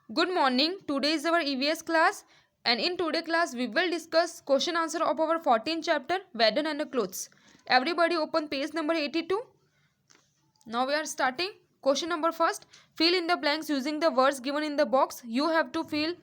Good morning. Today is our EVS class, and in today class we will discuss question answer of our 14th chapter Weather and the Clothes. Everybody open page number 82. Now we are starting. Question number first. Fill in the blanks using the words given in the box. You have to fill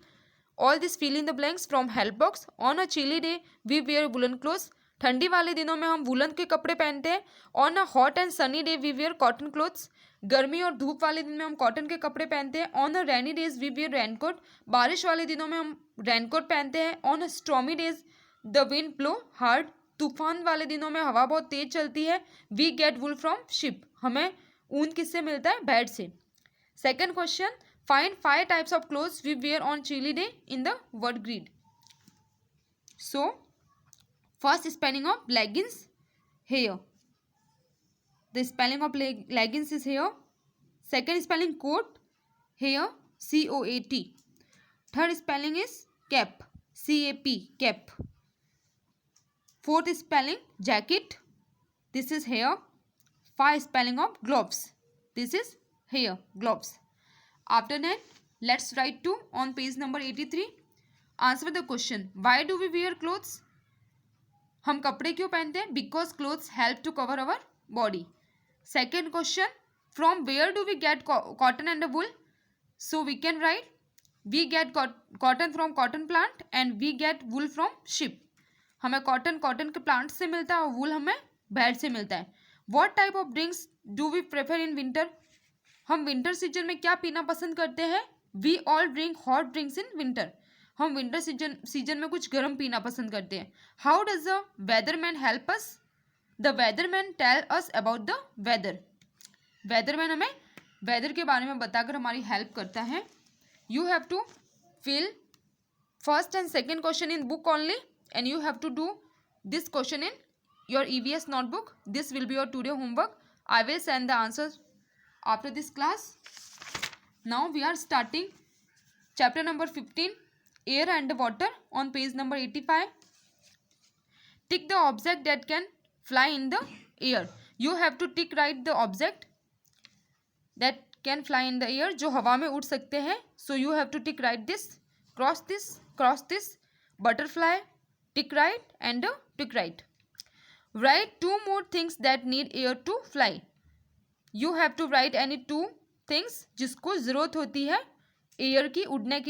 all this fill in the blanks from help box. On a chilly day we wear woolen clothes. ठंडी वाले दिनों में हम woollen के कपड़े पहनते हैं. On a hot and sunny day we wear cotton clothes. गर्मी और धूप वाले दिन में हम कॉटन के कपड़े पहनते हैं. On a rainy days we wear raincoat. बारिश वाले दिनों में हम रेनकोट पहनते हैं. On a stormy days the wind blow hard. तूफान वाले दिनों में हवा बहुत तेज चलती है. We get wool from sheep. हमें ऊन किससे मिलता है? बैड से. Second question. Find 5 types of clothes we wear on chilly day in the word grid. So first spelling of leggings here. The spelling of leggings is here. Second spelling coat here, COAT. Third spelling is cap, CAP, cap. Fourth spelling jacket. This is here. 5 spelling of gloves. This is here, gloves. After that, let's write to on page number 83. Answer the question. Why do we wear clothes? हम कपड़े क्यों पहनते हैं? Because clothes help to cover our body. Second question. From where do we get cotton and wool? So we can write we get cotton from cotton plant and we get wool from sheep. हमें cotton के plant से मिलता है और वुल हमें bad से मिलता है. What type of drinks do we prefer in winter? हम विंटर सीजन में क्या पीना पसंद करते हैं? We all drink hot drinks in winter. हम विंटर सीजन में कुछ गर्म पीना पसंद करते हैं. How does the weatherman help us? The weatherman tell us about the weather. Weatherman हमें वेदर के बारे में बताकर हमारी हेल्प करता है. You have to fill first and second question in book only and you have to do this question in your EVS notebook. This will be your today homework. I will send the answers after this class. Now we are starting chapter number 15. Air and water on page number 85. Tick the object that can fly in the air. You have to tick right the object that can fly in the air जो हवा में उड़ सकते हैं. So you have to tick right this, cross this, butterfly, tick right and tick right. Write 2 more things that need air to fly. You have to write any 2 things जिसको ज़रूरत होती है एयर की उड़ने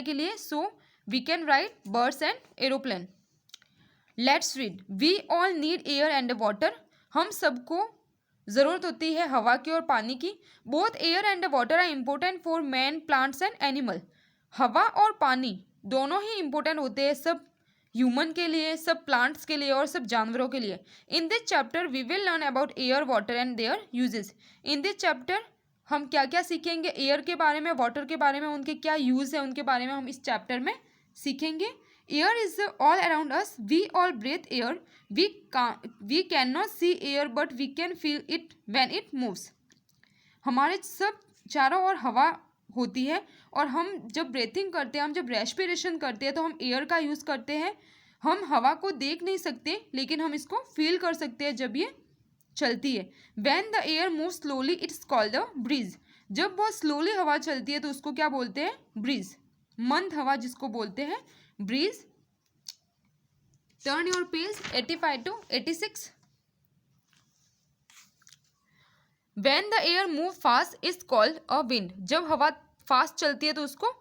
के लिए. So we can write birds and aeroplane. Let's read. We all need air and water. हम सबको ज़रूरत होती है हवा की और पानी की. Both air and water are important for man, plants and animal. हवा और पानी दोनों ही इम्पोर्टेंट होते हैं सब ह्यूमन के लिए, सब प्लांट्स के लिए और सब जानवरों के लिए. In this chapter we will learn about air, water and their uses. In this chapter हम क्या क्या सीखेंगे? एयर के बारे में, वाटर के बारे में, उनके क्या यूज़ है उनके बारे में हम इस चैप्टर में सीखेंगे. Air is all around us. We all breathe air. We can not see air but we can feel it when it moves. हमारे सब चारों ओर हवा होती है और हम जब ब्रीथिंग करते हैं, हम जब रेस्पिरेशन करते हैं तो हम एयर का यूज़ करते हैं. हम हवा को देख नहीं सकते लेकिन हम इसको फील कर सकते हैं जब ये चलती है. Van the air move slowly it's called the breeze. जब बहुत स्लोली हवा चलती है तो उसको क्या बोलते हैं? ब्रीज. मंद हवा जिसको बोलते हैं breeze. Turn your page 85 to 86. When the air move fast is called a wind. जब हवा फास्ट चलती है तो उसको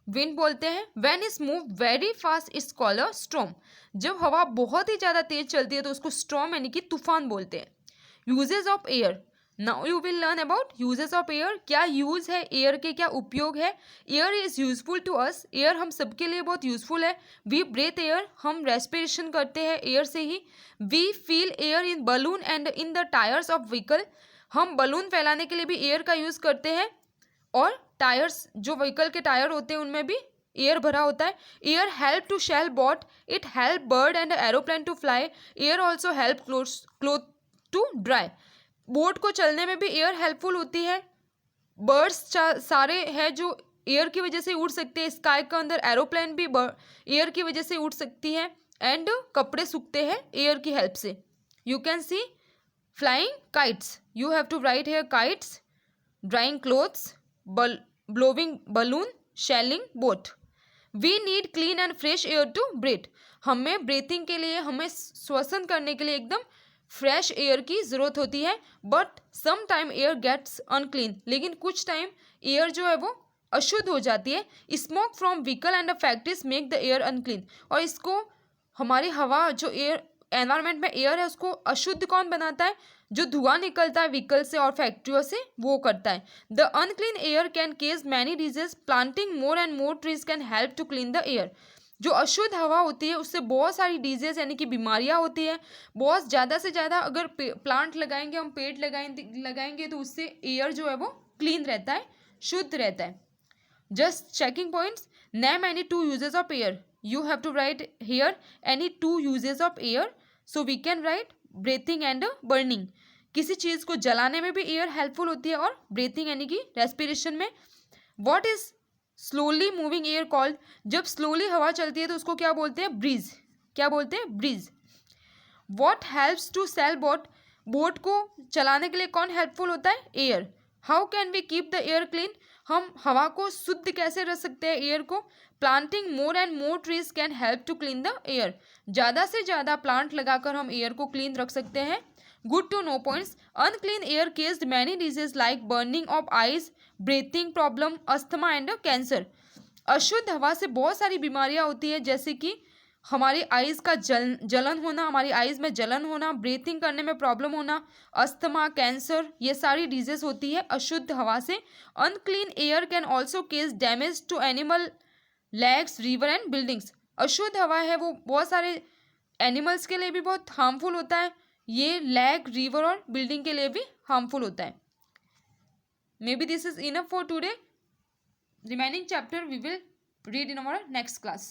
विंड बोलते हैं. When is move very fast is called a storm. जब हवा बहुत ही ज़्यादा तेज चलती है तो उसको स्टॉर्म यानी कि तूफान बोलते हैं. Uses of air. Now you will learn about uses of air. क्या यूज़ है एयर के, क्या उपयोग है? Air is useful to us. Air हम सबके लिए बहुत यूजफुल है. We breathe air. हम रेस्पिरेशन करते हैं एयर से ही. We feel air in balloon and in the tyres of vehicle. हम बलून फैलाने के लिए भी एयर का यूज़ करते हैं और टायर्स जो व्हीकल के टायर होते हैं उनमें भी एयर भरा होता है. Air help to sail boat. It help bird and aeroplane to fly. Air also help cloth to dry. Boat को चलने में भी एयर हेल्पफुल होती है. बर्ड्स सारे हैं जो एयर की वजह से उड़ सकते हैं. स्काई के अंदर एरोप्लेन भी एयर की वजह से उड़ सकती है. एंड कपड़े सूखते हैं एयर की हेल्प से. You can see flying kites. You have to write here kites, drying clothes, blowing balloon, sailing boat. We need clean and fresh air to breathe. हमें ब्रीथिंग के लिए, हमें श्वसन करने के लिए एकदम फ्रेश एयर की ज़रूरत होती है. But some time air gets unclean, लेकिन कुछ टाइम एयर जो है वो अशुद्ध हो जाती है. Smoke from vehicle and factories make the air unclean. और इसको हमारी हवा, जो एयर एनवायरनमेंट में एयर है, उसको अशुद्ध कौन बनाता है? जो धुआं निकलता है व्हीकल से और फैक्ट्रियों से, वो करता है. The unclean air can cause many disease. Planting more and more trees can help to clean the air. जो अशुद्ध हवा होती है उससे बहुत सारी डिजीज यानी कि बीमारियां होती है. बहुत ज़्यादा से ज़्यादा अगर प्लांट लगाएंगे, हम पेड़ लगाएंगे तो उससे एयर जो है वो क्लीन रहता है, शुद्ध रहता है. Just checking points. Name any 2 uses of air. You have to write here any 2 uses of air. So we can write breathing and burning. किसी चीज़ को जलाने में भी एयर हेल्पफुल होती है और ब्रीथिंग यानी कि रेस्पिरेशन में. What is slowly moving air called? जब स्लोली हवा चलती है तो उसको क्या बोलते हैं? ब्रीज. क्या बोलते हैं? Breeze. What helps to sail boat? Boat को चलाने के लिए कौन हेल्पफुल होता है? Air. How can we keep the air clean? हम हवा को शुद्ध कैसे रख सकते हैं, एयर को? Planting more and more trees can help to clean the air. ज़्यादा से ज़्यादा प्लांट लगाकर हम एयर को क्लीन रख सकते हैं. Good to know points. Unclean air caused many disease like burning of eyes, breathing problem, asthma and cancer. अशुद्ध हवा से बहुत सारी बीमारियां होती है, जैसे कि हमारी आइज़ का जलन होना, हमारी आइज़ में जलन होना, ब्रीथिंग करने में प्रॉब्लम होना, अस्थमा, कैंसर, ये सारी डिजीज होती है अशुद्ध हवा से. Unclean air can also cause damage to animal, legs, river and buildings. अशुद्ध हवा है वो बहुत सारे एनिमल्स के लिए भी बहुत हार्मफुल होता है. ये लेग, रिवर और बिल्डिंग के लिए भी हार्मफुल होता है. May be this is enough for today. Remaining chapter we will read in our next class.